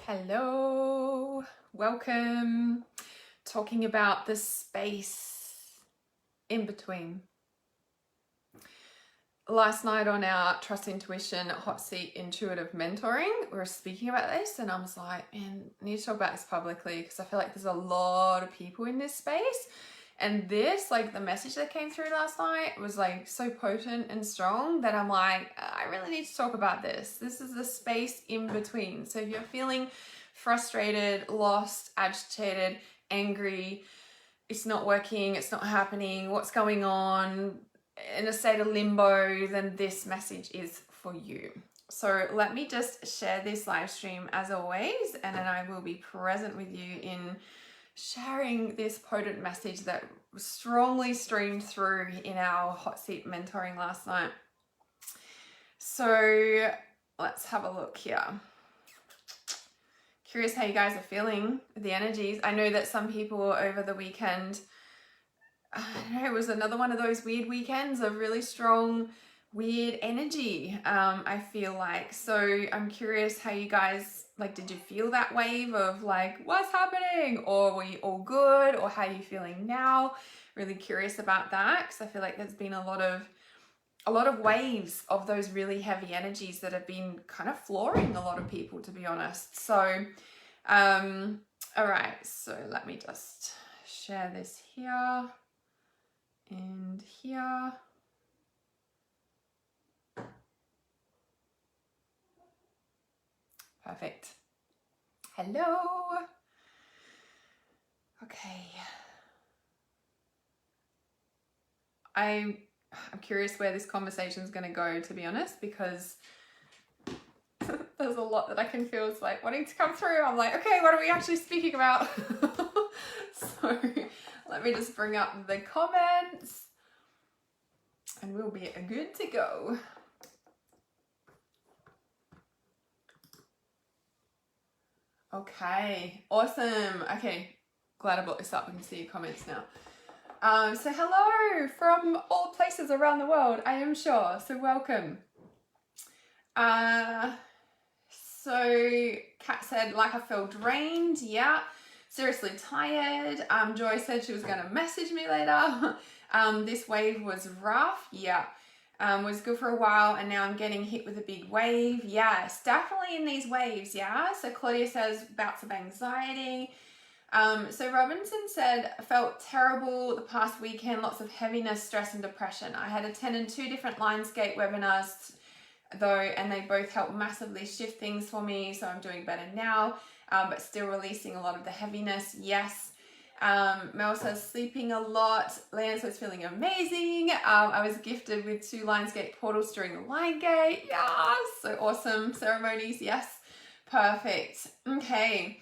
Hello, welcome. Talking about the space in between. Last night on our Trust Intuition Hot Seat Intuitive Mentoring, we were speaking about this and I was like, man, I need to talk about this publicly because I feel like there's a lot of people in this space. And this, like the message that came through last night was like so potent and strong that I'm like, I really need to talk about this. This is the space in between. So if you're feeling frustrated, lost, agitated, angry, it's not working, it's not happening, what's going on, in a state of limbo, then this message is for you. So let me just share this live stream as always, and then I will be present with you in sharing this potent message that strongly streamed through in our hot seat mentoring last night. So let's have a look here. Curious how you guys are feeling, the energies. I know that some people over the weekend, I don't know, it was another one of those weird weekends of really strong, weird energy, I feel like. So I'm curious how you guys, like, did you feel that wave of like, what's happening? Or were you all good? Or how are you feeling now? Really curious about that because I feel like there's been a lot of waves of those really heavy energies that have been kind of flooring a lot of people, to be honest. So, all right, so let me just share this here and here. Perfect. Hello. Okay. I'm curious where this conversation is going to go, to be honest, because there's a lot that I can feel is like wanting to come through. I'm like, okay, what are we actually speaking about? So let me just bring up the comments and we'll be good to go. Okay, awesome. Okay, glad I brought this up. We can see your comments now. So hello from all places around the world, I am sure. So welcome. So Kat said, like, I feel drained. Yeah. Seriously tired. Joy said she was going to message me later. This wave was rough. Yeah. Was good for a while and now I'm getting hit with a big wave. Yes, definitely in these waves. Yeah. So Claudia says bouts of anxiety. So Robinson said, felt terrible the past weekend, lots of heaviness, stress and depression. I had attended 2 different Lionsgate webinars though, and they both helped massively shift things for me. So I'm doing better now, but still releasing a lot of the heaviness. Yes. Mel says sleeping a lot. Lance was feeling amazing. I was gifted with 2 Lionsgate portals during the Lionsgate. Yes. So awesome ceremonies. Yes. Perfect. Okay.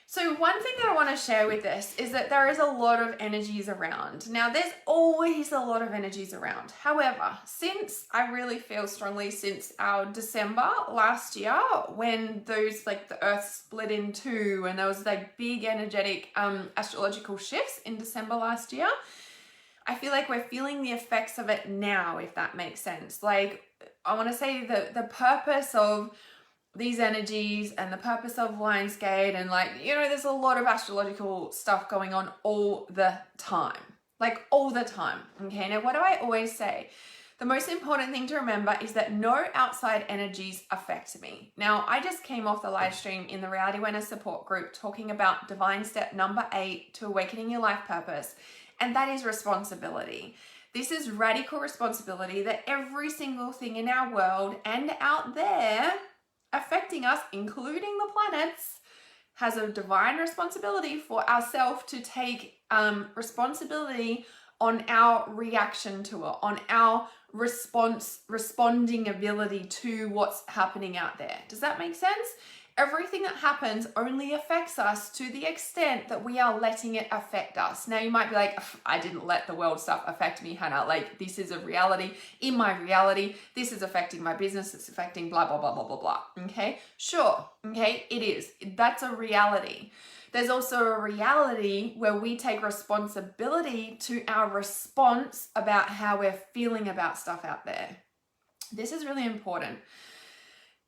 So one thing that I want to share with this is that there is a lot of energies around. Now, there's always a lot of energies around. However, since I really feel strongly since our December last year, when those, like, the earth split in 2 and there was like big energetic astrological shifts in December last year, I feel like we're feeling the effects of it now, if that makes sense. Like, I want to say that the purpose of these energies and the purpose of Lionsgate and, like, you know, there's a lot of astrological stuff going on all the time, like all the time. Okay, now what do I always say? The most important thing to remember is that no outside energies affect me. Now, I just came off the live stream in the Reality Awareness Support Group talking about divine step number 8 to awakening your life purpose, and that is responsibility. This is radical responsibility that every single thing in our world and out there affecting us, including the planets, has a divine responsibility for ourselves to take responsibility on our reaction to it, on our responding ability to what's happening out there. Does that make sense? Everything that happens only affects us to the extent that we are letting it affect us. Now, you might be like, I didn't let the world stuff affect me, Hannah. Like, this is a reality. In my reality, this is affecting my business. It's affecting blah, blah, blah, blah, blah, blah. Okay? Sure. Okay? It is. That's a reality. There's also a reality where we take responsibility to our response about how we're feeling about stuff out there. This is really important.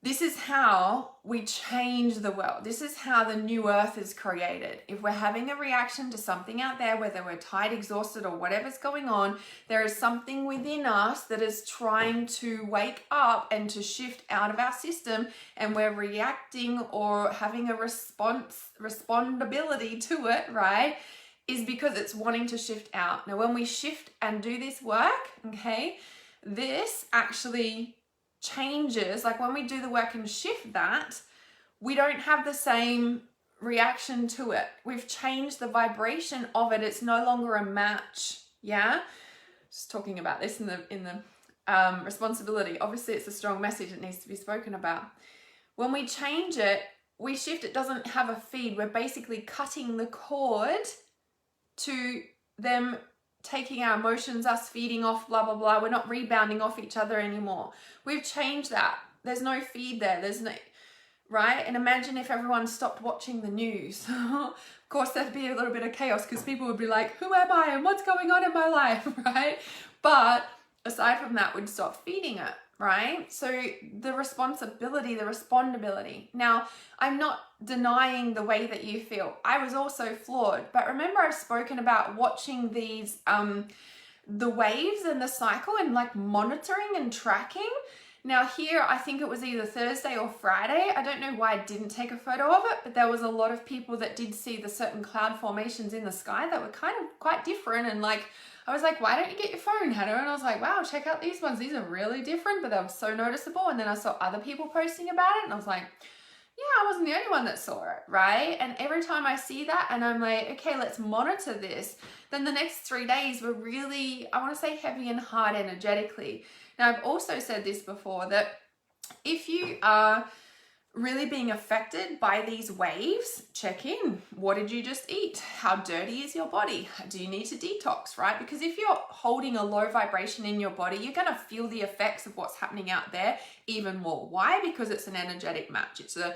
This is how we change the world. This is how the new earth is created. If we're having a reaction to something out there, whether we're tired, exhausted, or whatever's going on, there is something within us that is trying to wake up and to shift out of our system, and we're reacting or having a respondability to it, right? Is because it's wanting to shift out. Now, when we shift and do this work, okay, this actually changes. Like when we do the work and shift that, we don't have the same reaction to it. We've changed the vibration of it. It's no longer a match. Yeah, just talking about this in the responsibility. Obviously, it's a strong message that needs to be spoken about. When we change it, we shift. It doesn't have a feed. We're basically cutting the cord to them taking our emotions, us feeding off, blah, blah, blah. We're not rebounding off each other anymore. We've changed that. There's no feed there. There's no, right? And imagine if everyone stopped watching the news. Of course, there'd be a little bit of chaos because people would be like, who am I and what's going on in my life, right? But aside from that, we'd stop feeding it, right? So the responsibility, the respondability. Now, I'm not denying the way that you feel. I was also flawed, but remember I've spoken about watching these, the waves and the cycle and like monitoring and tracking. Now here, I think it was either Thursday or Friday. I don't know why I didn't take a photo of it, but there was a lot of people that did see the certain cloud formations in the sky that were kind of quite different. And like, I was like, why don't you get your phone, Hannah? And I was like, wow, check out these ones. These are really different, but they were so noticeable. And then I saw other people posting about it and I was like, yeah, I wasn't the only one that saw it, right? And every time I see that and I'm like, okay, let's monitor this, then the next 3 days were really, I want to say heavy and hard energetically. Now, I've also said this before, that if you are really being affected by these waves, check in. What did you just eat? How dirty is your body? Do you need to detox, right? Because if you're holding a low vibration in your body, you're going to feel the effects of what's happening out there even more. Why? Because it's an energetic match. It's a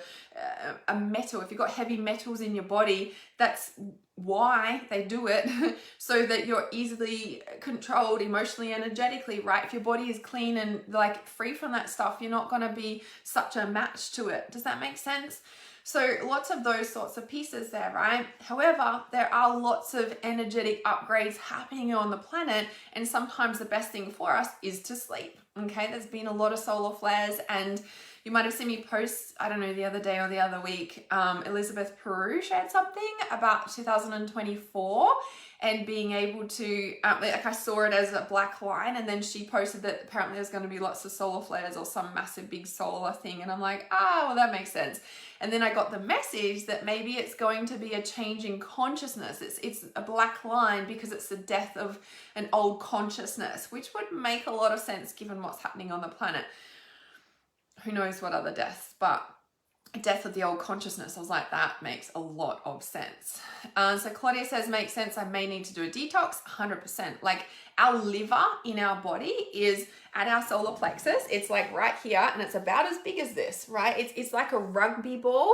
metal. If you've got heavy metals in your body, that's why they do it, so that you're easily controlled emotionally, energetically, right? If your body is clean and like free from that stuff, you're not going to be such a match to it. Does that make sense? So lots of those sorts of pieces there, right? However, there are lots of energetic upgrades happening on the planet, and sometimes the best thing for us is to sleep. Okay, there's been a lot of solar flares, and you might have seen me post, I don't know, the other day or the other week, Elizabeth Peru shared something about 2024 and being able to, like I saw it as a black line, and then she posted that apparently there's going to be lots of solar flares or some massive big solar thing, and I'm like, well, that makes sense. And then I got the message that maybe it's going to be a change in consciousness. It's a black line because it's the death of an old consciousness, which would make a lot of sense given what's happening on the planet. Who knows what other deaths, but death of the old consciousness. I was like, that makes a lot of sense. So Claudia says, makes sense. I may need to do a detox. 100%. Like our liver in our body is at our solar plexus. It's like right here, and it's about as big as this, right? It's like a rugby ball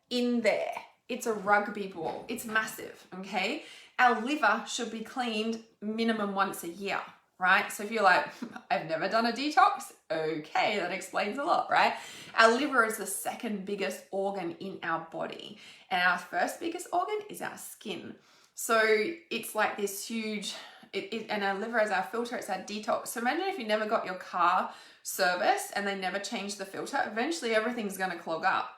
in there. It's a rugby ball. It's massive, okay? Our liver should be cleaned minimum once a year, right? So if you're like, I've never done a detox, okay, that explains a lot, right? Our liver is the second biggest organ in our body, and our first biggest organ is our skin. So it's like this huge, and our liver is our filter, it's our detox. So imagine if you never got your car serviced and they never changed the filter, eventually everything's going to clog up.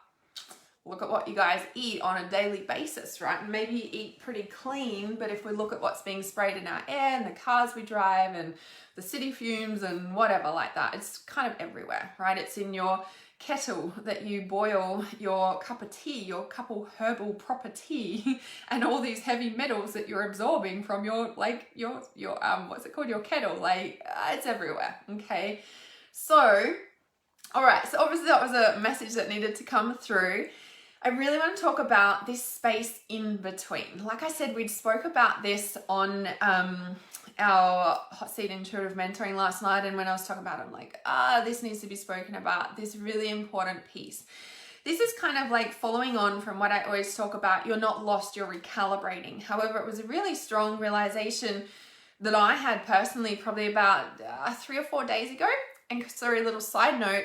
Look at what you guys eat on a daily basis, right? Maybe you eat pretty clean, but if we look at what's being sprayed in our air and the cars we drive and the city fumes and whatever like that, it's kind of everywhere, right? It's in your kettle that you boil your cup of tea, your couple herbal proper tea, and all these heavy metals that you're absorbing from your what's it called, your kettle, like it's everywhere. Okay, so all right, so obviously that was a message that needed to come through. I really want to talk about this space in between. Like I said, we spoke about this on our Hot Seat Intuitive Mentoring last night, and when I was talking about it, I'm like, this needs to be spoken about, this really important piece. This is kind of like following on from what I always talk about, you're not lost, you're recalibrating. However, it was a really strong realization that I had personally probably about 3 or 4 days ago. And sorry, little side note,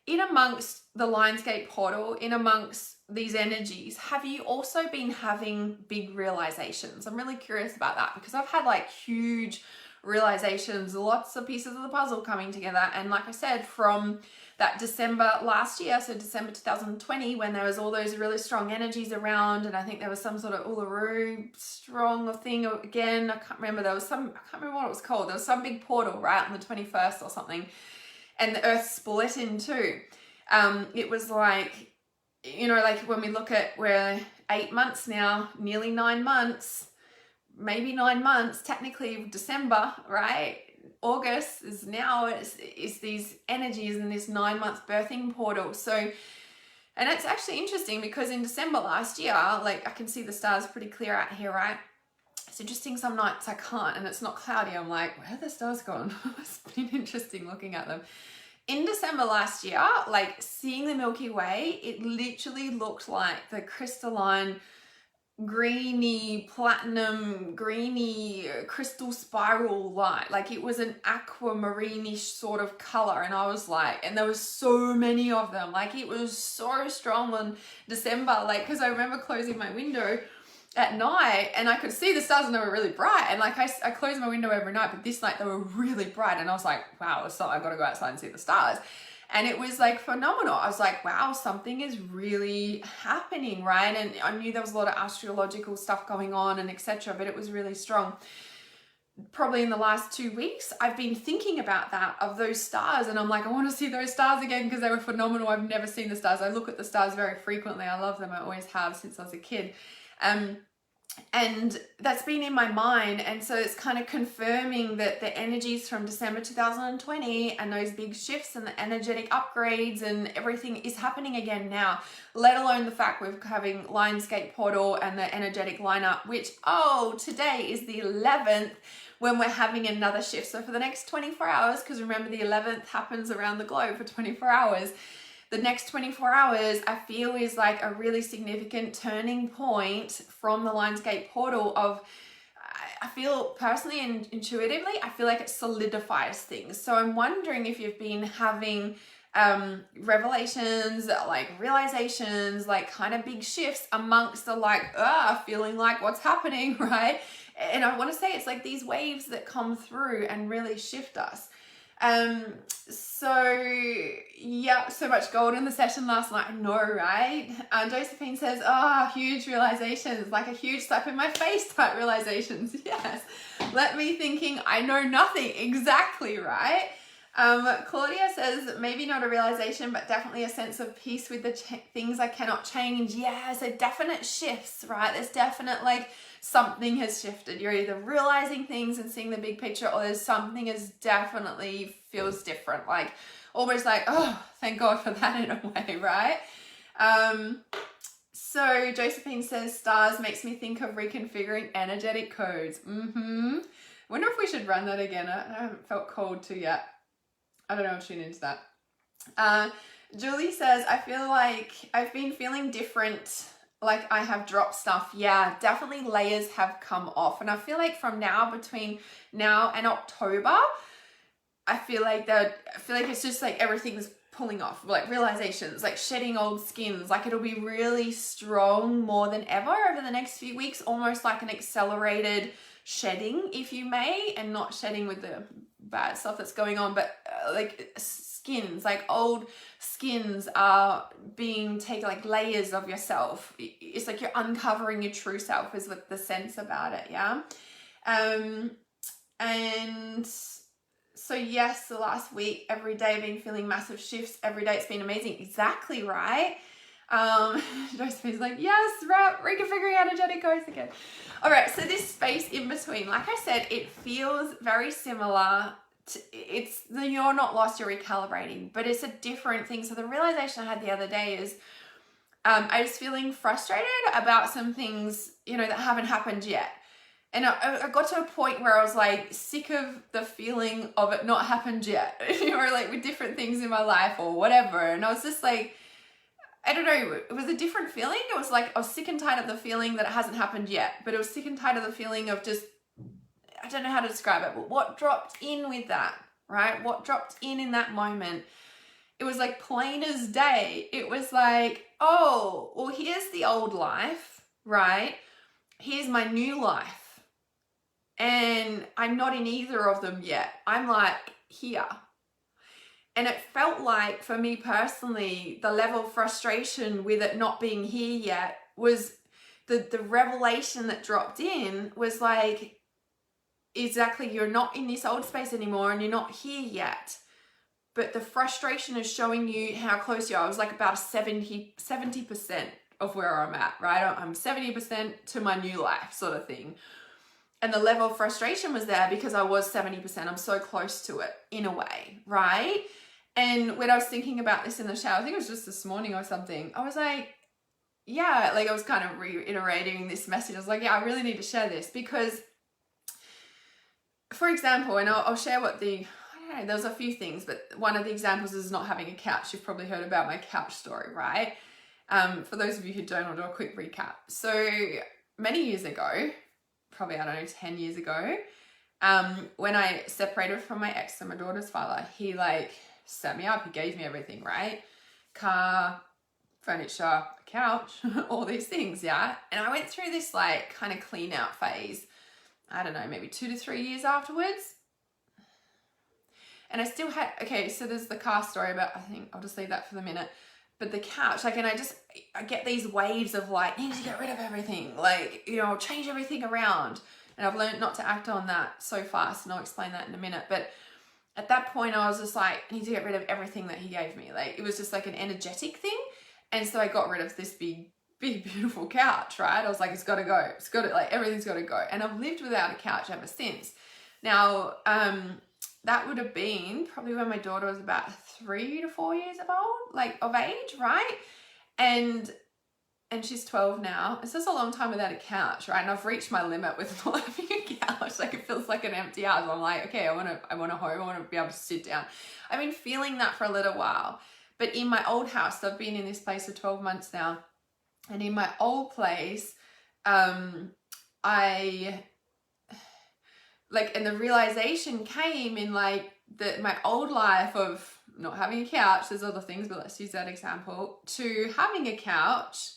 in amongst the Lionsgate portal, in amongst these energies, have you also been having big realizations? I'm really curious about that, because I've had like huge realizations, lots of pieces of the puzzle coming together. And like I said, from that December last year, so December 2020, when there was all those really strong energies around, and I think there was some sort of Uluru strong thing again, I can't remember, I can't remember what it was called. There was some big portal right on the 21st or something, and the earth split in two. It was like, you know, like when we look at, we're 8 months now, nearly 9 months, maybe 9 months, technically December, right? August is now, it's these energies in this 9-month birthing portal. So, and it's actually interesting because in December last year, like I can see the stars pretty clear out here, right? It's interesting, some nights I can't, and it's not cloudy. I'm like, where are the stars gone? It's been interesting looking at them. In December last year, like seeing the Milky Way, it literally looked like the crystalline greeny, platinum, greeny crystal spiral light. Like it was an aquamarine-ish sort of color. And I was like, and there was so many of them. Like it was so strong in December. Like, because I remember closing my window at night and I could see the stars and they were really bright. And like I closed my window every night, but this night they were really bright. And I was like, wow, so I've got to go outside and see the stars. And it was like phenomenal. I was like, wow, something is really happening, right? And I knew there was a lot of astrological stuff going on and etc., but it was really strong. Probably in the last 2 weeks, I've been thinking about that, of those stars. And I'm like, I want to see those stars again because they were phenomenal. I've never seen the stars. I look at the stars very frequently. I love them. I always have since I was a kid. And that's been in my mind, and so it's kind of confirming that the energies from December 2020 and those big shifts and the energetic upgrades and everything is happening again now, let alone the fact we're having Lionsgate portal and the energetic lineup, which, oh, today is the 11th when we're having another shift. So for the next 24 hours, because remember the 11th happens around the globe for 24 hours, the next 24 hours, I feel, is like a really significant turning point from the Lionsgate portal of, I feel personally and intuitively, I feel like it solidifies things. So I'm wondering if you've been having revelations, like realizations, like kind of big shifts amongst the like, feeling like what's happening, right? And I want to say it's like these waves that come through and really shift us. So yeah, so much gold in the session last night. I know, right? Josephine says, huge realizations, like a huge slap in my face type realizations. Yes. Let me thinking, I know nothing. Exactly, right? Claudia says, maybe not a realization, but definitely a sense of peace with the things I cannot change. Yeah, so definite shifts, right? There's definite, like, something has shifted. You're either realizing things and seeing the big picture, or there's something is definitely feels different. Like, almost like, oh, thank God for that in a way, right? So Josephine says, stars makes me think of reconfiguring energetic codes. Wonder if we should run that again. I haven't felt called to yet. I don't know, I'll tune into that. Julie says, I feel like I've been feeling different, like I have dropped stuff. Yeah, definitely layers have come off. And I feel like from now, between now and October, I feel like it's just like everything's pulling off, like realizations, like shedding old skins. Like it'll be really strong more than ever over the next few weeks, almost like an accelerated shedding, if you may, and not shedding with the bad stuff that's going on, but like skins, like old skins are being taken, like layers of yourself. It's like you're uncovering your true self is what the sense about it. Yeah. And so yes, the last week, every day I've been feeling massive shifts. Every day it's been amazing. Exactly right. Josephine's like, yes, right, reconfiguring energetic codes again. All right, so this space in between, like I said, it feels very similar to, you're not lost, you're recalibrating, but it's a different thing. So the realization I had the other day is, I was feeling frustrated about some things, that haven't happened yet. And I got to a point where I was like sick of the feeling of it not happened yet, or like with different things in my life or whatever. And I was just like, I don't know, it was a different feeling. It was like, I was sick and tired of the feeling that it hasn't happened yet, but it was sick and tired of the feeling of just, I don't know how to describe it, but what dropped in with that, right? What dropped in that moment. it was like plain as day. It was like, oh, well, here's the old life, right? Here's my new life. And I'm not in either of them yet. I'm like here. And it felt like, for me personally, the level of frustration with it not being here yet was the revelation that dropped in was like, exactly, you're not in this old space anymore and you're not here yet. But the frustration is showing you how close you are. I was like about 70% of where I'm at, right? I'm 70% to my new life sort of thing. And the level of frustration was there because I was 70%. I'm so close to it in a way, right? And when I was thinking about this in the shower, I think it was just this morning or something, I was like, yeah, like I was kind of reiterating this message. I was like, yeah, I really need to share this because, for example, and I'll share what I don't know, there's a few things, but one of the examples is not having a couch. You've probably heard about my couch story, right? For those of you who don't, I'll do a quick recap. So many years ago, probably, I don't know, 10 years ago, when I separated from my ex and my daughter's father, he like set me up, he gave me everything, right? Car, furniture, couch, all these things, yeah? And I went through this like kind of clean out phase, I don't know, maybe 2 to 3 years afterwards. And I still had, okay, so there's the car story, but I think I'll just leave that for the minute. But the couch, like, and I get these waves of like, need to get rid of everything, like, you know, change everything around. And I've learned not to act on that so fast, and I'll explain that in a minute. But at that point, I was just like, I need to get rid of everything that he gave me. Like, it was just like an energetic thing. And so I got rid of this big, beautiful couch, right? I was like, it's got to go. It's got to, like, everything's got to go. And I've lived without a couch ever since. Now, that would have been probably when my daughter was about 3 to 4 years old, like of age, right? And she's 12 now. It's just a long time without a couch, right? And I've reached my limit with not having a couch. Like, it feels like an empty house. I'm like, okay, I want a home. I want to be able to sit down. I've been feeling that for a little while. But in my old house, I've been in this place for 12 months now. And in my old place, and the realization came in like my old life of not having a couch, there's other things, but let's use that example, to having a couch.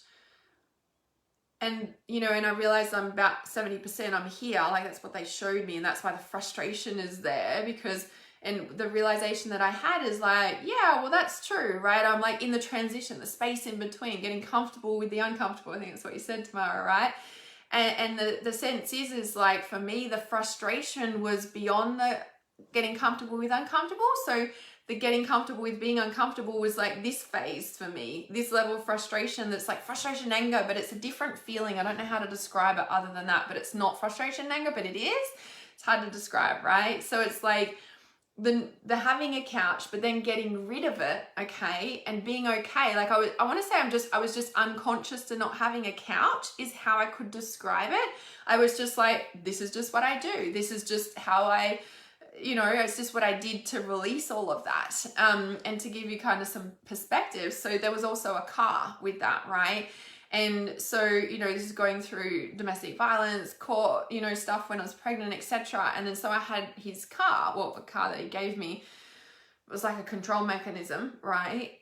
And, you know, and I realized I'm about 70%, I'm here, like that's what they showed me. And that's why the frustration is there, because, and the realization that I had is like, yeah, well, that's true, right? I'm like in the transition, the space in between, getting comfortable with the uncomfortable. I think that's what you said, Tamara, right? And the sense is like, for me, the frustration was beyond the getting comfortable with uncomfortable. So the getting comfortable with being uncomfortable was like this phase for me, this level of frustration that's like frustration, anger, but it's a different feeling. I don't know how to describe it other than that, but it's not frustration, anger, but it is. It's hard to describe, right? So it's like the having a couch, but then getting rid of it, okay, and being okay. Like I want to say I was just unconscious to not having a couch is how I could describe it. I was just like, this is just what I do. This is just how I, you know, it's just what I did to release all of that. And to give you kind of some perspective. So there was also a car with that, right? And so, you know, this is going through domestic violence, court, you know, stuff when I was pregnant, etc. And then so I had his car, well, the car that he gave me was like a control mechanism, right?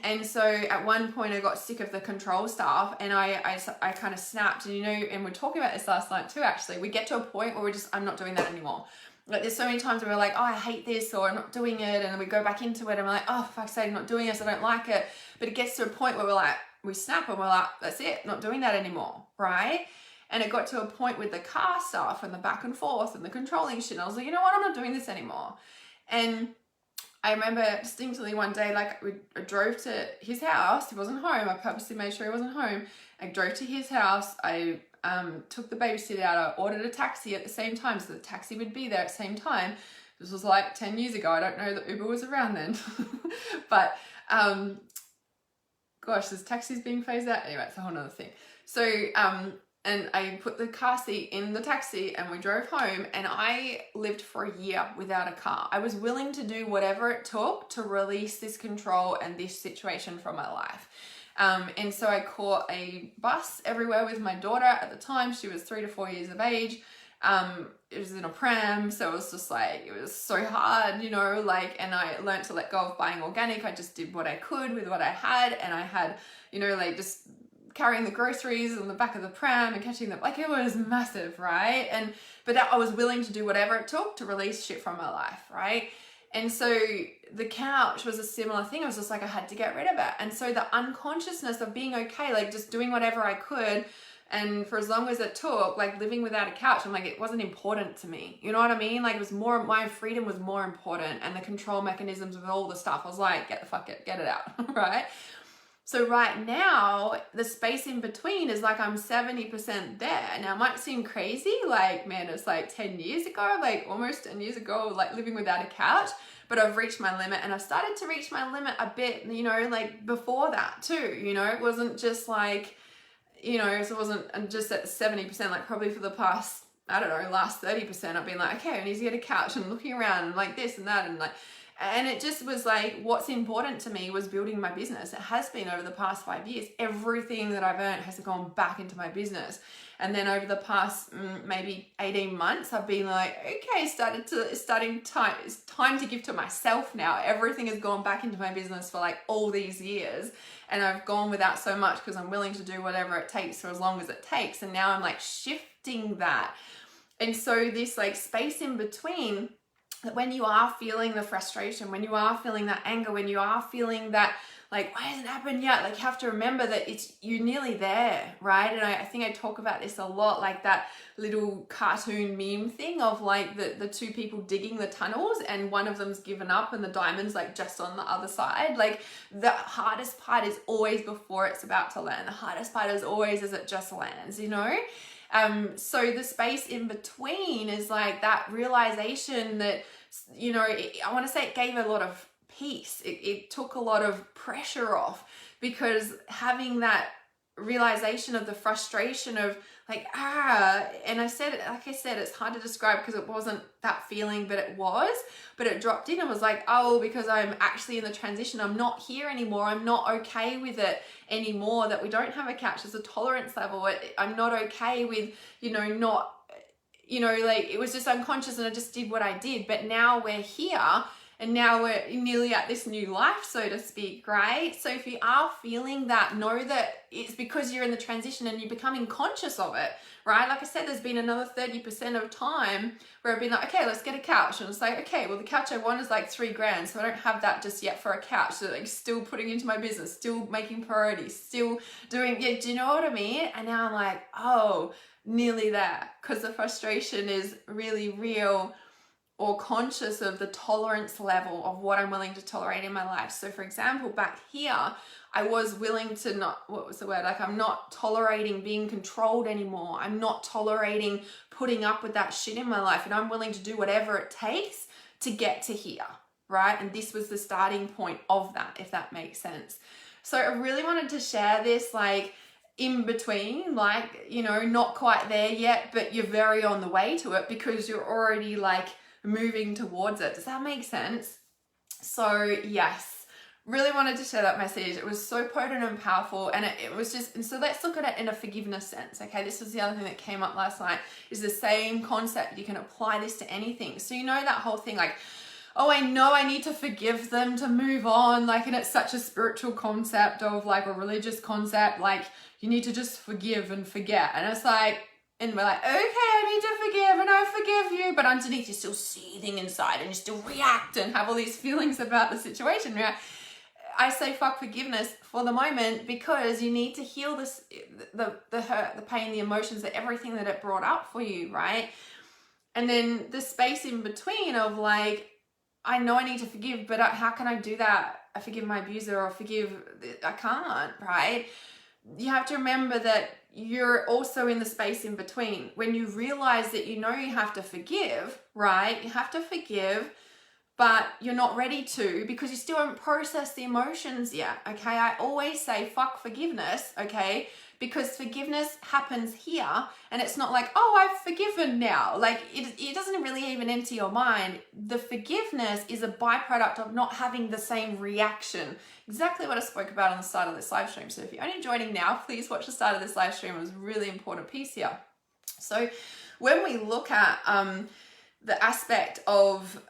And so at one point I got sick of the control stuff, and I kind of snapped. And, you know, and we're talking about this last night too, actually. We get to a point where I'm not doing that anymore. Like, there's so many times where we're like, oh, I hate this, or I'm not doing it. And then we go back into it and we're like, oh, fuck's sake, I'm not doing this, I don't like it. But it gets to a point where we're like, we snap and we're like, that's it, not doing that anymore, right? And it got to a point with the car stuff and the back and forth and the controlling shit. And I was like, you know what, I'm not doing this anymore. And I remember distinctly one day, like I drove to his house. He wasn't home. I purposely made sure he wasn't home. I drove to his house. I took the babysitter out. I ordered a taxi at the same time, so the taxi would be there at the same time. This was like 10 years ago. I don't know that Uber was around then. But gosh, there's taxis being phased out. Anyway, it's a whole nother thing. So, and I put the car seat in the taxi and we drove home, and I lived for a year without a car. I was willing to do whatever it took to release this control and this situation from my life. And so I caught a bus everywhere with my daughter at the time. She was 3 to 4 years of age. It was in a pram, so it was just like, it was so hard, you know, like, and I learned to let go of buying organic. I just did what I could with what I had, and I had, you know, like just carrying the groceries on the back of the pram and catching them, like it was massive, right? But I was willing to do whatever it took to release shit from my life, right? And so the couch was a similar thing. It was just like I had to get rid of it. And so the unconsciousness of being okay, like just doing whatever I could, and for as long as it took, like living without a couch, I'm like, it wasn't important to me. You know what I mean? Like it was more, my freedom was more important, and the control mechanisms with all the stuff, I was like, get it out, right? So right now, the space in between is like I'm 70% there. Now it might seem crazy, like, man, it's like 10 years ago, like almost 10 years ago, like living without a couch, but I've reached my limit, and I've started to reach my limit a bit, you know, like before that too, you know, it wasn't just like, you know, so it wasn't just at 70%, like probably for the past, I don't know, last 30%, I've been like, okay, I need to get a couch and looking around and like this and that, and like, and it just was like, what's important to me was building my business. It has been over the past 5 years. Everything that I've earned has gone back into my business. And then over the past maybe 18 months, I've been like, okay, it's time to give to myself now. Everything has gone back into my business for like all these years. And I've gone without so much because I'm willing to do whatever it takes for as long as it takes. And now I'm like shifting that. And so this like space in between, that when you are feeling the frustration, when you are feeling that anger, when you are feeling that like, why hasn't it happened yet? Like you have to remember that you're nearly there, right? And I think I talk about this a lot, like that little cartoon meme thing of like the two people digging the tunnels, and one of them's given up and the diamond's like just on the other side. Like the hardest part is always before it's about to land. The hardest part is always as it just lands, you know? So the space in between is like that realization that, you know, I want to say it gave a lot of peace. It took a lot of pressure off, because having that realization of the frustration of like, and I said, like I said, it's hard to describe because it wasn't that feeling, but it dropped in and was like, oh, because I'm actually in the transition, I'm not here anymore, I'm not okay with it anymore that we don't have a couch. There's a tolerance level. I'm not okay with, you know, not, you know, like it was just unconscious and I just did what I did. But now we're here, and now we're nearly at this new life, so to speak, right? So if you are feeling that, know that it's because you're in the transition and you're becoming conscious of it, right? Like I said, there's been another 30% of time where I've been like, okay, let's get a couch. And it's like, okay, well, the couch I want is like $3,000, so I don't have that just yet for a couch. So like still putting into my business, still making priorities, still doing, yeah, do you know what I mean? And now I'm like, oh, nearly there, because the frustration is really real, or conscious of the tolerance level of what I'm willing to tolerate in my life. So for example, back here, I was willing to not, what was the word? Like I'm not tolerating being controlled anymore. I'm not tolerating putting up with that shit in my life, and I'm willing to do whatever it takes to get to here, right? And this was the starting point of that, if that makes sense. So I really wanted to share this, like, in between, like, you know, not quite there yet, but you're very on the way to it because you're already like moving towards it. Does that make sense? So yes, really wanted to share that message. It was so potent and powerful, and it was just, and so let's look at it in a forgiveness sense. Okay, this was the other thing that came up last night, is the same concept. You can apply this to anything. So you know that whole thing, like, oh, I know I need to forgive them to move on, like, and it's such a spiritual concept of like a religious concept, like you need to just forgive and forget. And it's like, and we're like, okay, I need to forgive and I forgive you, but underneath you're still seething inside and you still react and have all these feelings about the situation. I say fuck forgiveness for the moment, because you need to heal this, the hurt, the pain, the emotions, everything that it brought up for you, right? And then the space in between of like, I know I need to forgive, but how can I do that? I forgive my abuser, or I can't, right? You have to remember that you're also in the space in between. When you realize that you know you have to forgive, right? You have to forgive, but you're not ready to because you still haven't processed the emotions yet, okay? I always say fuck forgiveness, okay? Because forgiveness happens here, and it's not like, oh, I've forgiven now. Like, it doesn't really even enter your mind. The forgiveness is a byproduct of not having the same reaction. Exactly what I spoke about on the start of this live stream. So if you're only joining now, please watch the start of this live stream. It was a really important piece here. So when we look at the aspect of,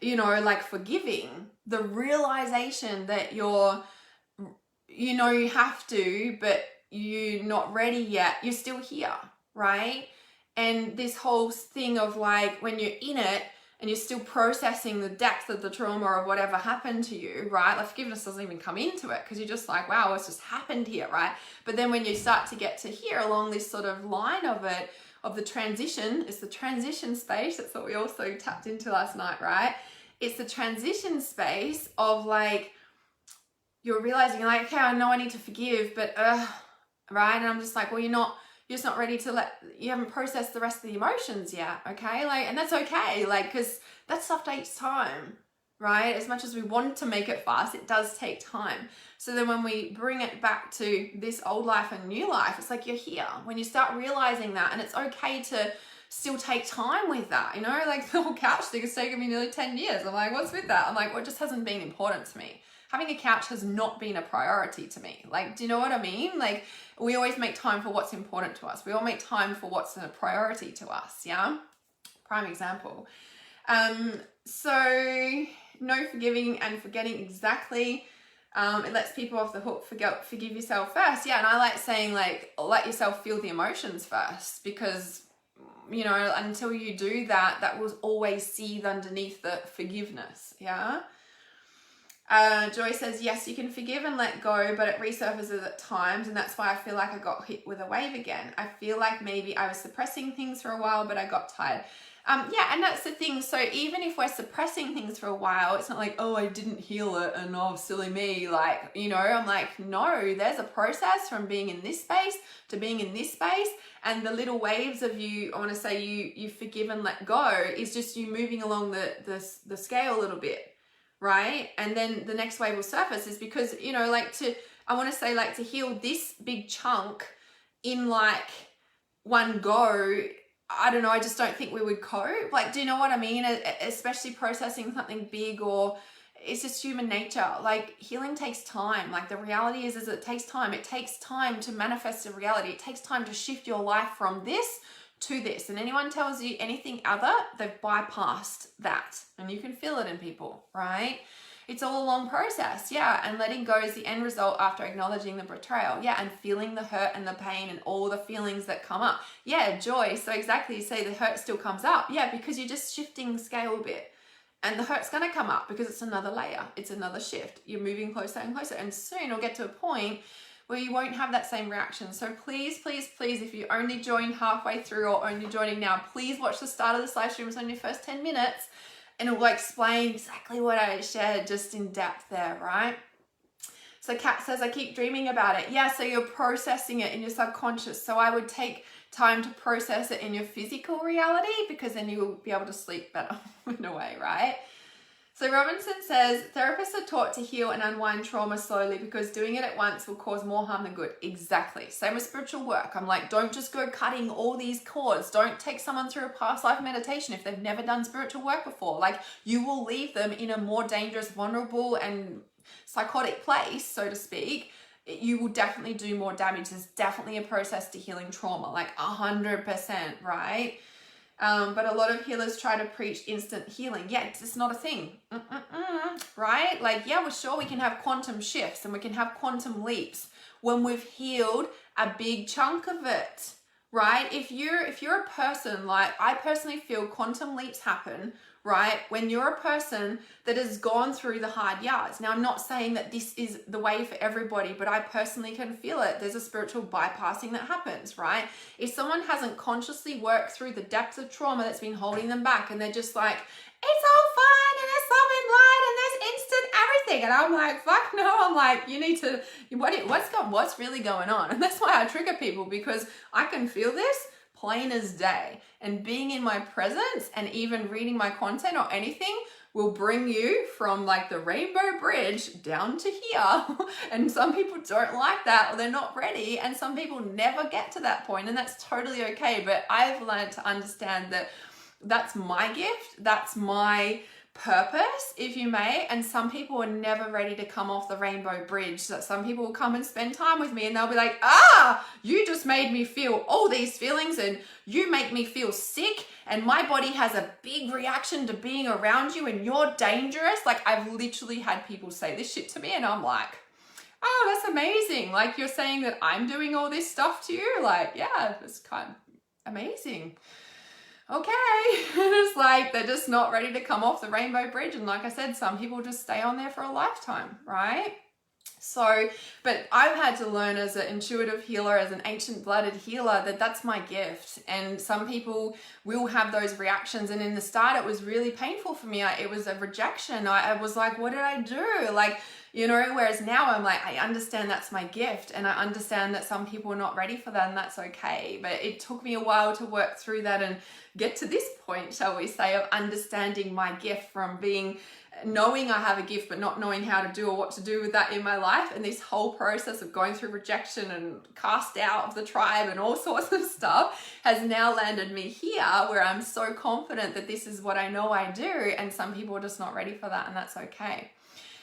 you know, like forgiving, the realization that you're, you know, you have to, but you're not ready yet, you're still here, right? And this whole thing of like, when you're in it and you're still processing the depth of the trauma of whatever happened to you, right? Like forgiveness doesn't even come into it because you're just like, wow, what's just happened here, right? But then when you start to get to here along this sort of line of it, of the transition, it's the transition space. That's what we also tapped into last night, right? It's the transition space of like, you're realizing like, okay, I know I need to forgive, but right? And I'm just like, well, you're just not ready to you haven't processed the rest of the emotions yet, okay? Like, and that's okay, like, because that stuff takes time, right? As much as we want to make it fast, it does take time. So then when we bring it back to this old life and new life, it's like you're here. When you start realizing that, and it's okay to still take time with that, you know? Like the whole couch thing has taken me nearly 10 years. I'm like, what's with that? I'm like, well, it just hasn't been important to me. Having a couch has not been a priority to me. Like, do you know what I mean? Like, we always make time for what's important to us. We all make time for what's a priority to us, yeah? Prime example. So, no forgiving and forgetting exactly. It lets people off the hook. Forgive yourself first. Yeah, and I like saying, like, let yourself feel the emotions first, because, you know, until you do that, that will always seethe underneath the forgiveness, yeah? Joy says, yes, you can forgive and let go, but it resurfaces at times, and that's why I feel like I got hit with a wave again. I feel like maybe I was suppressing things for a while, but I got tired. Yeah, and that's the thing. So even if we're suppressing things for a while, it's not like, oh, I didn't heal it and oh, silly me. Like, you know, I'm like, no, there's a process from being in this space to being in this space. And the little waves of you, I want to say you forgive and let go is just you moving along the scale a little bit. Right? And then the next wave will surface is because, you know, like I want to say like to heal this big chunk in like one go, I don't know, I just don't think we would cope. Like, do you know what I mean? Especially processing something big, or it's just human nature. Like healing takes time. Like the reality is it takes time. It takes time to manifest a reality. It takes time to shift your life from this to this. And anyone tells you anything other, they've bypassed that. And you can feel it in people, right? It's all a long process, yeah. And letting go is the end result after acknowledging the betrayal, yeah. And feeling the hurt and the pain and all the feelings that come up. Yeah, joy. So exactly, you say the hurt still comes up. Yeah, because you're just shifting scale a bit. And the hurt's going to come up because it's another layer. It's another shift. You're moving closer and closer. And soon you'll get to a point where you won't have that same reaction. So please, please, please, if you only joined halfway through or only joining now, please watch the start of this live stream. It's only the first 10 minutes and it will explain exactly what I shared just in depth there, right? So Kat says, I keep dreaming about it. Yeah, so you're processing it in your subconscious. So I would take time to process it in your physical reality because then you will be able to sleep better in a way, right? So Robinson says, therapists are taught to heal and unwind trauma slowly because doing it at once will cause more harm than good. Exactly. Same with spiritual work. I'm like, don't just go cutting all these cords. Don't take someone through a past life meditation if they've never done spiritual work before. Like you will leave them in a more dangerous, vulnerable and psychotic place, so to speak. You will definitely do more damage. There's definitely a process to healing trauma, like 100%, right? But a lot of healers try to preach instant healing. Yeah, it's not a thing, right? Like, yeah, we're sure we can have quantum shifts and we can have quantum leaps when we've healed a big chunk of it, right? If you're a person, like I personally feel quantum leaps happen, right? When you're a person that has gone through the hard yards. Now, I'm not saying that this is the way for everybody, but I personally can feel it. There's a spiritual bypassing that happens, right? If someone hasn't consciously worked through the depths of trauma that's been holding them back and they're just like, it's all fine and there's love and light and there's instant everything. And I'm like, fuck no. I'm like, you need to, what's really going on? And that's why I trigger people, because I can feel this plain as day. And being in my presence and even reading my content or anything will bring you from like the rainbow bridge down to here. And some people don't like that or they're not ready. And some people never get to that point, and that's totally okay. But I've learned to understand that that's my gift. That's my purpose, if you may. And some people are never ready to come off the rainbow bridge. So some people will come and spend time with me and they'll be like, you just made me feel all these feelings and you make me feel sick and my body has a big reaction to being around you and you're dangerous. Like, I've literally had people say this shit to me and I'm like, oh, that's amazing. Like, you're saying that I'm doing all this stuff to you? Like, yeah, it's kind of amazing. Okay. It's like they're just not ready to come off the rainbow bridge. And like I said, some people just stay on there for a lifetime, right? So, but I've had to learn as an intuitive healer, as an ancient blooded healer, that that's my gift. And some people will have those reactions. And in the start, it was really painful for me. It was a rejection. I was like, what did I do? Like, you know, whereas now I'm like, I understand that's my gift and I understand that some people are not ready for that and that's okay. But it took me a while to work through that and get to this point, shall we say, of understanding my gift from knowing I have a gift but not knowing how to do or what to do with that in my life. And this whole process of going through rejection and cast out of the tribe and all sorts of stuff has now landed me here where I'm so confident that this is what I know I do, and some people are just not ready for that, and that's okay.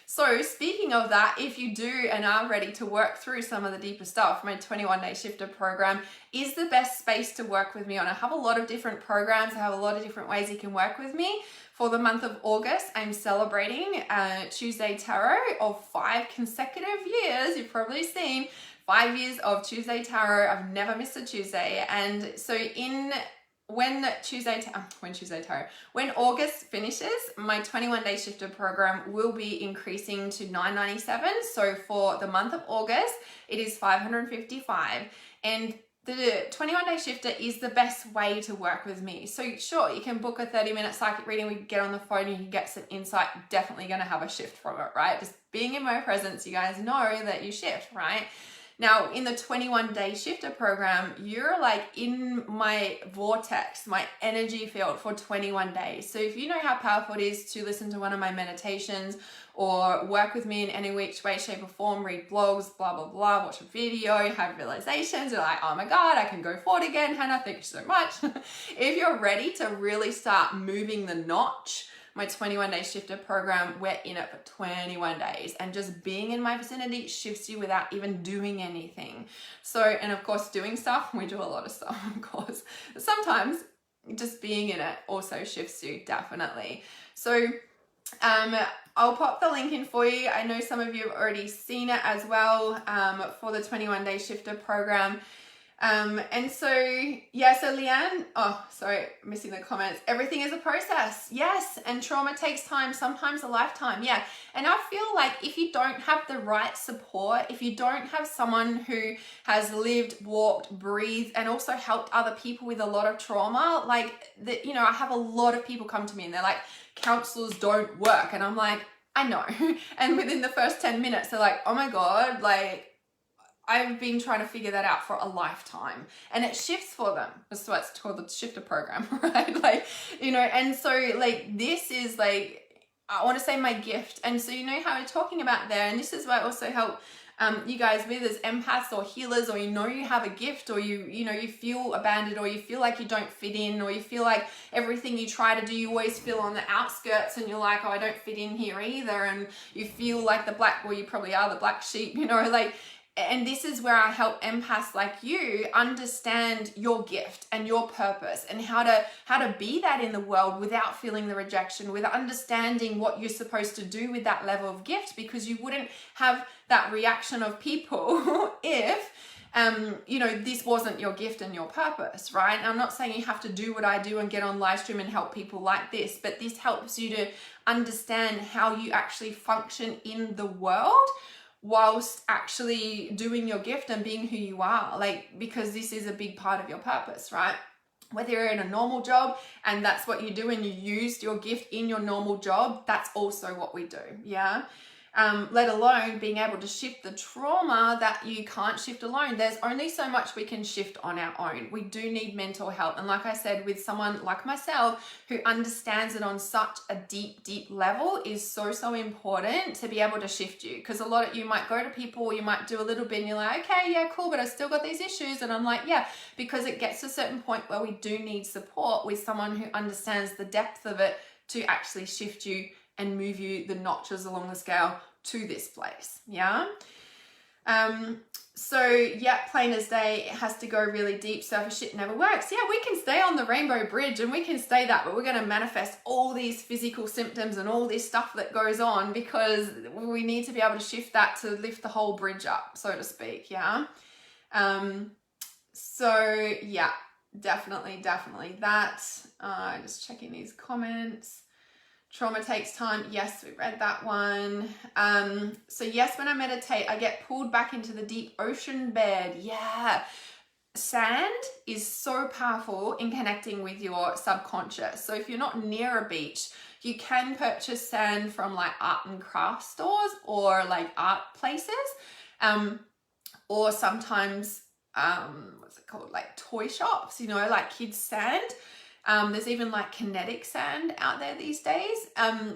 So speaking of that, if you do and are ready to work through some of the deeper stuff, my 21-day shifter program is the best space to work with me on. I have a lot of different programs. I have a lot of different ways you can work with me. For the month of August, I'm celebrating Tuesday Tarot of 5 consecutive years. You've probably seen 5 years of Tuesday Tarot. I've never missed a Tuesday. And so when August finishes, my 21-day shifter program will be increasing to $997. So for the month of August, it is $555. And the 21-day shifter is the best way to work with me. So sure, you can book a 30-minute psychic reading. We can get on the phone and you can get some insight. Definitely going to have a shift from it, right? Just being in my presence, you guys know that you shift, right? Now, in the 21-day shifter program, you're like in my vortex, my energy field for 21 days. So if you know how powerful it is to listen to one of my meditations or work with me in any which way, shape or form, read blogs, blah, blah, blah, watch a video, have realizations, you're like, oh my God, I can go forward again, Hannah, thank you so much. If you're ready to really start moving the notch, my 21-day shifter program, we're in it for 21 days, and just being in my vicinity shifts you without even doing anything. So, and of course, doing stuff, we do a lot of stuff, of course. Sometimes just being in it also shifts you, definitely. So, I'll pop the link in for you. I know some of you have already seen it as well for the 21-day shifter program. And so, yeah, so Leanne, oh, sorry, missing the comments. Everything is a process. Yes. And trauma takes time, sometimes a lifetime. Yeah. And I feel like if you don't have the right support, if you don't have someone who has lived, walked, breathed, and also helped other people with a lot of trauma, like that, you know, I have a lot of people come to me and they're like, counselors don't work. And I'm like, I know. And within the first 10 minutes, they're like, oh my God, like, I've been trying to figure that out for a lifetime, and it shifts for them. That's why it's called the shifter program, right? Like, you know, and so like, this is like, I want to say my gift. And so, you know how we're talking about there, and this is why I also help you guys with as empaths or healers, or you know you have a gift, or you know you feel abandoned, or you feel like you don't fit in, or you feel like everything you try to do you always feel on the outskirts and you're like, oh, I don't fit in here either, and you feel like the black, well, you probably are the black sheep, you know, like. And this is where I help empaths like you understand your gift and your purpose and how to be that in the world without feeling the rejection, with understanding what you're supposed to do with that level of gift, because you wouldn't have that reaction of people if you know, this wasn't your gift and your purpose, right? And I'm not saying you have to do what I do and get on live stream and help people like this, but this helps you to understand how you actually function in the world whilst actually doing your gift and being who you are, like, because this is a big part of your purpose, right? Whether you're in a normal job and that's what you do and you used your gift in your normal job, that's also what we do, yeah? Let alone being able to shift the trauma that you can't shift alone. There's only so much we can shift on our own. We do need mental health. And like I said, with someone like myself who understands it on such a deep, deep level is so, so important to be able to shift you. Because a lot of you might go to people, you might do a little bit and you're like, okay, yeah, cool, but I still got these issues. And I'm like, yeah, because it gets to a certain point where we do need support with someone who understands the depth of it to actually shift you and move you the notches along the scale to this place. Yeah. So yeah, plain as day, it has to go really deep. Surface shit never works. Yeah, we can stay on the rainbow bridge and we can stay that, but we're going to manifest all these physical symptoms and all this stuff that goes on because we need to be able to shift that to lift the whole bridge up, so to speak. Yeah. So yeah, definitely that. Just checking these comments. Trauma takes time. Yes, we read that one. So yes, when I meditate, I get pulled back into the deep ocean bed. Yeah. Sand is so powerful in connecting with your subconscious. So if you're not near a beach, you can purchase sand from like art and craft stores or like art places. Or sometimes, what's it called? Like toy shops, you know, like kids sand. There's even like kinetic sand out there these days.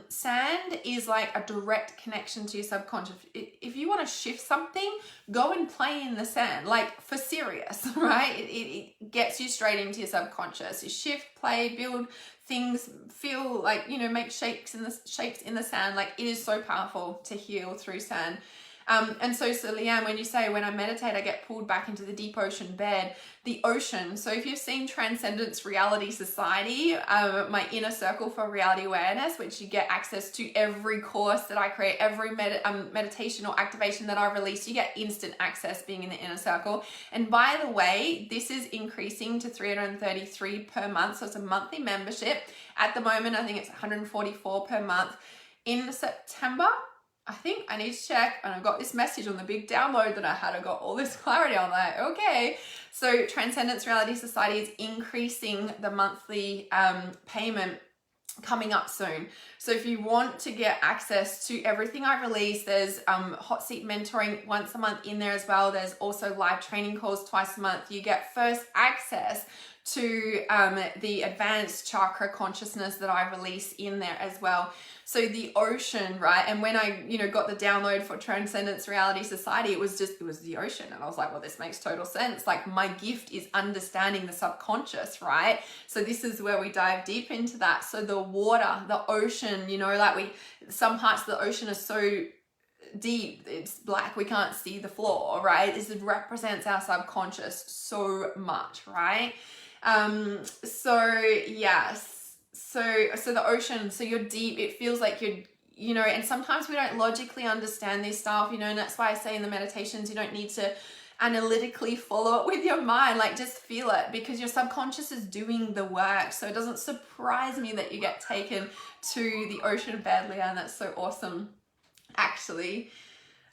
Sand is like a direct connection to your subconscious. If you want to shift something, go and play in the sand, like for serious, right? It gets you straight into your subconscious. You shift, play, build things, feel like, you know, make shapes in the sand. Like it is so powerful to heal through sand. And so Leanne, when you say, when I meditate, I get pulled back into the deep ocean bed, the ocean. So if you've seen Transcendence Reality Society, my inner circle for reality awareness, which you get access to every course that I create, every meditation or activation that I release, you get instant access being in the inner circle. And by the way, this is increasing to $333 per month. So it's a monthly membership. At the moment, I think it's $144 per month. In September, I think I need to check, and I got this message on the big download that I had. I got all this clarity. I'm like, okay. So Transcendence Reality Society is increasing the monthly payment coming up soon. So if you want to get access to everything I release, there's hot seat mentoring once a month in there as well. There's also live training calls twice a month. You get first access to the advanced chakra consciousness that I release in there as well. So the ocean, right? And when I, you know, got the download for Transcendence Reality Society, it was the ocean. And I was like, well, this makes total sense. Like my gift is understanding the subconscious, right? So this is where we dive deep into that. So the water, the ocean, you know, like some parts of the ocean are so deep, it's black, we can't see the floor, right? This represents our subconscious so much, right? So yes. So the ocean, so you're deep, it feels like you're, you know, and sometimes we don't logically understand this stuff, you know, and that's why I say in the meditations, you don't need to analytically follow it with your mind, like just feel it, because your subconscious is doing the work. So it doesn't surprise me that you get taken to the ocean bed, Leanne. That's so awesome, actually.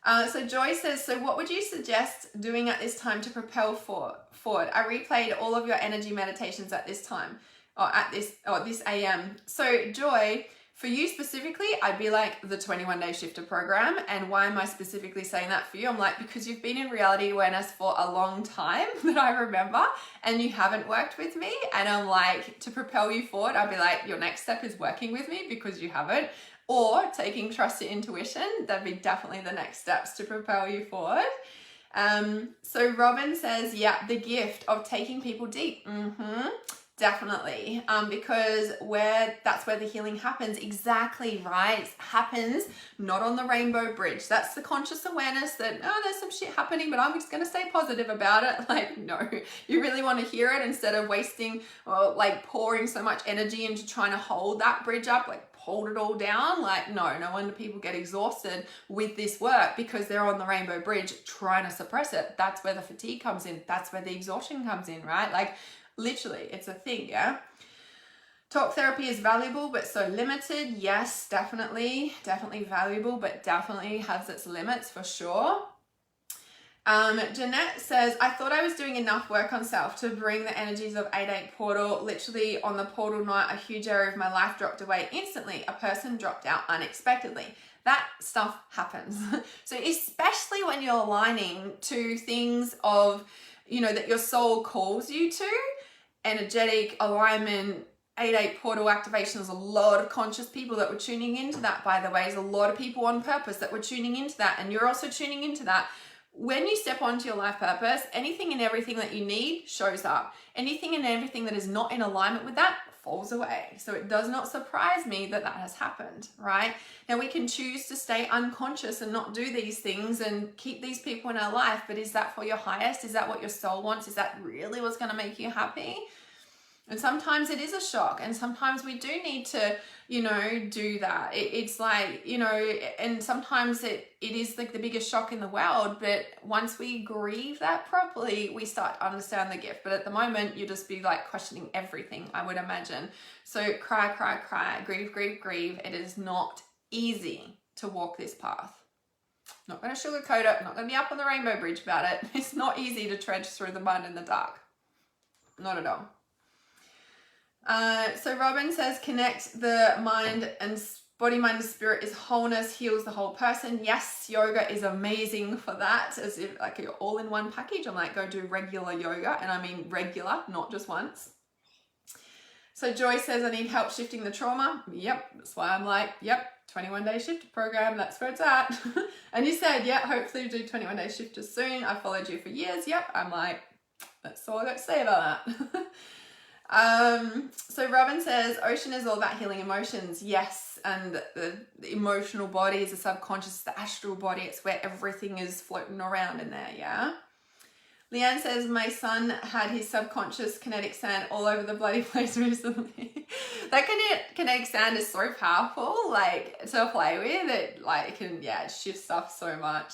So Joy says, so what would you suggest doing at this time to propel forward? I replayed all of your energy meditations at this time, or this AM. So Joy, for you specifically, I'd be like the 21-day shifter program. And why am I specifically saying that for you? I'm like, because you've been in reality awareness for a long time that I remember, and you haven't worked with me. And I'm like, to propel you forward, I'd be like, your next step is working with me because you haven't, or taking trust to intuition. That'd be definitely the next steps to propel you forward. So Robin says, yeah, the gift of taking people deep. Definitely, because that's where the healing happens. Exactly, right? It happens not on the rainbow bridge. That's the conscious awareness that, oh, there's some shit happening, but I'm just going to stay positive about it. Like, no, you really want to hear it instead of wasting or like pouring so much energy into trying to hold that bridge up, like hold it all down. Like, no wonder people get exhausted with this work, because they're on the rainbow bridge trying to suppress it. That's where the fatigue comes in. That's where the exhaustion comes in, right? Like, literally, it's a thing, yeah? Talk therapy is valuable, but so limited. Yes, definitely valuable, but definitely has its limits for sure. Jeanette says, I thought I was doing enough work on self to bring the energies of 8-8 portal. Literally on the portal night, a huge area of my life dropped away instantly. A person dropped out unexpectedly. That stuff happens. So especially when you're aligning to things of, you know, that your soul calls you to, energetic alignment, 8-8 portal activation. There's a lot of conscious people that were tuning into that, by the way. There's a lot of people on purpose that were tuning into that, and you're also tuning into that. When you step onto your life purpose, anything and everything that you need shows up. Anything and everything that is not in alignment with that falls away. So it does not surprise me that that has happened, right? Now we can choose to stay unconscious and not do these things and keep these people in our life, but is that for your highest? Is that what your soul wants? Is that really what's going to make you happy? And sometimes it is a shock, and sometimes we do need to, you know, do that. It's like, you know, and sometimes it is like the biggest shock in the world, but once we grieve that properly, we start to understand the gift. But at the moment, you just be like questioning everything, I would imagine. So cry, cry, cry, grieve, grieve, grieve. It is not easy to walk this path. I'm not going to sugarcoat it. I'm not going to be up on the rainbow bridge about it. It's not easy to trudge through the mud in the dark. Not at all. So Robin says, connect the mind and body, mind, and spirit is wholeness, heals the whole person. Yes, yoga is amazing for that. As if like you're all in one package. I'm like, go do regular yoga. And I mean regular, not just once. So Joy says, I need help shifting the trauma. Yep. That's why I'm like, yep, 21-day shift program. That's where it's at. And you said, yeah, hopefully you do 21-day shifters soon. I followed you for years. Yep. I'm like, that's all I got to say about that. So Robin says, ocean is all about healing emotions. Yes. And the emotional body is the subconscious, the astral body. It's where everything is floating around in there. Yeah. Leanne says, my son had his subconscious kinetic sand all over the bloody place recently. That kinetic sand is so powerful, like to play with it, like it can, yeah, it shifts stuff so much.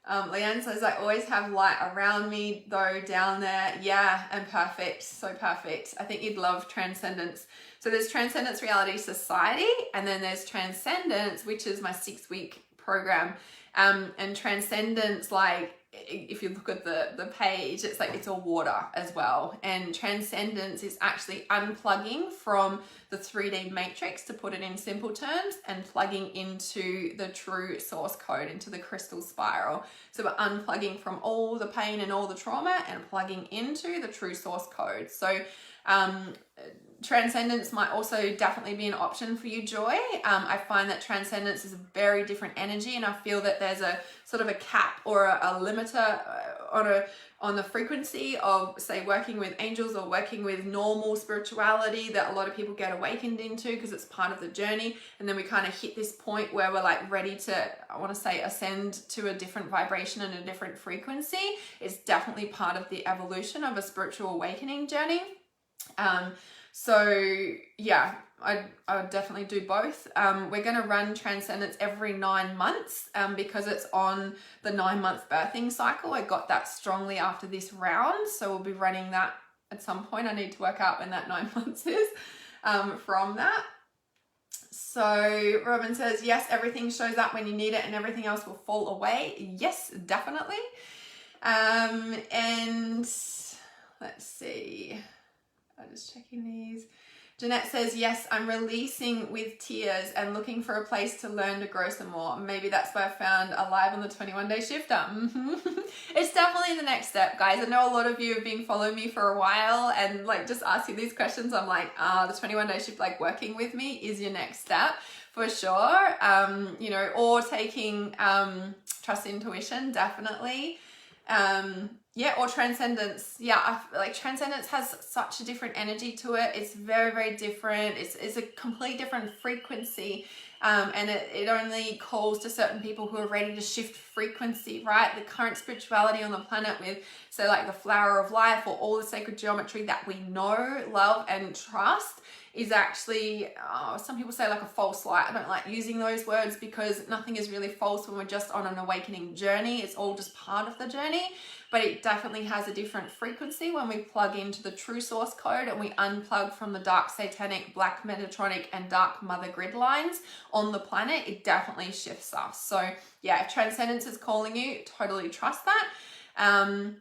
Leanne says, I always have light around me though down there. Yeah, and perfect. So perfect. I think you'd love Transcendence. So there's Transcendence Reality Society, and then there's Transcendence, which is my 6-week program. And Transcendence, like, if you look at the page, it's like it's all water as well. And Transcendence is actually unplugging from the 3D matrix, to put it in simple terms, and plugging into the true source code, into the crystal spiral. So we're unplugging from all the pain and all the trauma and plugging into the true source code. So Transcendence might also definitely be an option for you, Joy. I find that Transcendence is a very different energy, and I feel that there's a sort of a cap or a limiter on the frequency of, say, working with angels or working with normal spirituality that a lot of people get awakened into, because it's part of the journey. And then we kind of hit this point where we're like ready to, I want to say, ascend to a different vibration and a different frequency. It's definitely part of the evolution of a spiritual awakening journey. So yeah, I would definitely do both. We're going to run Transcendence every 9 months because it's on the 9-month birthing cycle. I got that strongly after this round, so we'll be running that at some point. I need to work out when that 9 months is from that. So Robin says, yes, everything shows up when you need it and everything else will fall away. Yes, definitely. And let's see. I'm just checking these. Jeanette says, yes, I'm releasing with tears and looking for a place to learn to grow some more. Maybe that's why I found Alive on the 21-day shifter. It's definitely the next step, guys. I know a lot of you have been following me for a while and like just asking these questions. I'm like, the 21-day shift, like working with me is your next step for sure. You know, or taking Trust Intuition, definitely. Yeah, or Transcendence. Yeah, I feel like Transcendence has such a different energy to it. It's very, very different. It's a complete different frequency. And it only calls to certain people who are ready to shift frequency, right? The current spirituality on the planet with, so like the flower of life or all the sacred geometry that we know, love, and trust is actually, some people say like a false light. I don't like using those words because nothing is really false when we're just on an awakening journey. It's all just part of the journey. But it definitely has a different frequency when we plug into the true source code and we unplug from the dark satanic, black Metatronic, and dark mother grid lines on the planet. It definitely shifts us. So yeah, if Transcendence is calling you, totally trust that. I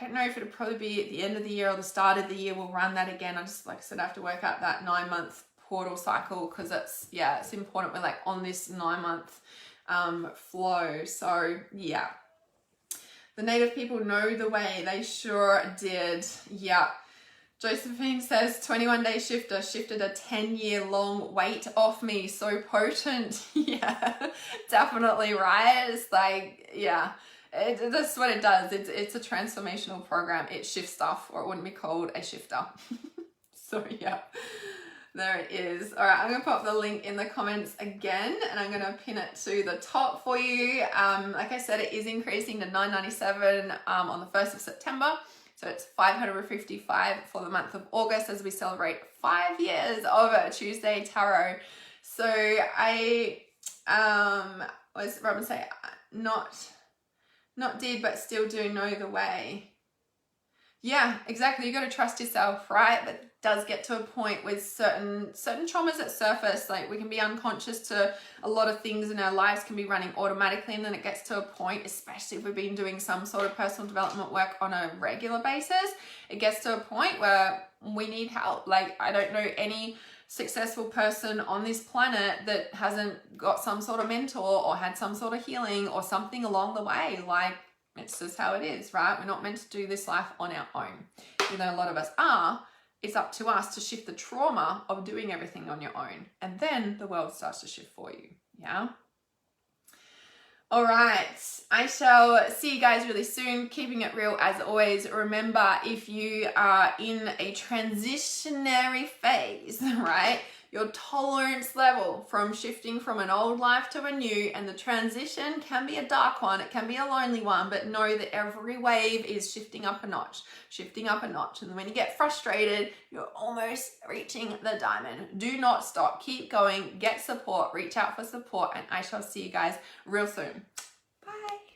don't know if it'll probably be at the end of the year or the start of the year. We'll run that again. I just, like I said, I have to work out that 9-month portal cycle because it's important. We're like on this 9-month flow. So yeah. The native people know the way. They sure did. Yeah. Josephine says, 21-day shifter shifted a 10-year-long weight off me. So potent. Yeah, definitely, right? It's like, yeah, that's what it does. It's a transformational program. It shifts stuff, or it wouldn't be called a shifter. So yeah, there it is. All right, I'm gonna pop the link in the comments again, and I'm gonna pin it to the top for you. Like I said, it is increasing to $9.97 on the 1st of September. So it's $555 for the month of August as we celebrate 5 years of Tuesday Tarot. So I was Robin say not did but still do know the way. Yeah, exactly. You got to trust yourself, right? But it does get to a point with certain traumas that surface. Like we can be unconscious to a lot of things in our lives, can be running automatically, and then it gets to a point, especially if we've been doing some sort of personal development work on a regular basis, it gets to a point where we need help. Like I don't know any successful person on this planet that hasn't got some sort of mentor or had some sort of healing or something along the way. Like it's just how it is, right? We're not meant to do this life on our own. Even though a lot of us are, it's up to us to shift the trauma of doing everything on your own. And then the world starts to shift for you, yeah? All right, I shall see you guys really soon. Keeping it real as always. Remember, if you are in a transitionary phase, right? Your tolerance level from shifting from an old life to a new, and the transition can be a dark one, it can be a lonely one, but know that every wave is shifting up a notch, shifting up a notch. And when you get frustrated, you're almost reaching the diamond. Do not stop, keep going, get support, reach out for support, and I shall see you guys real soon. Bye.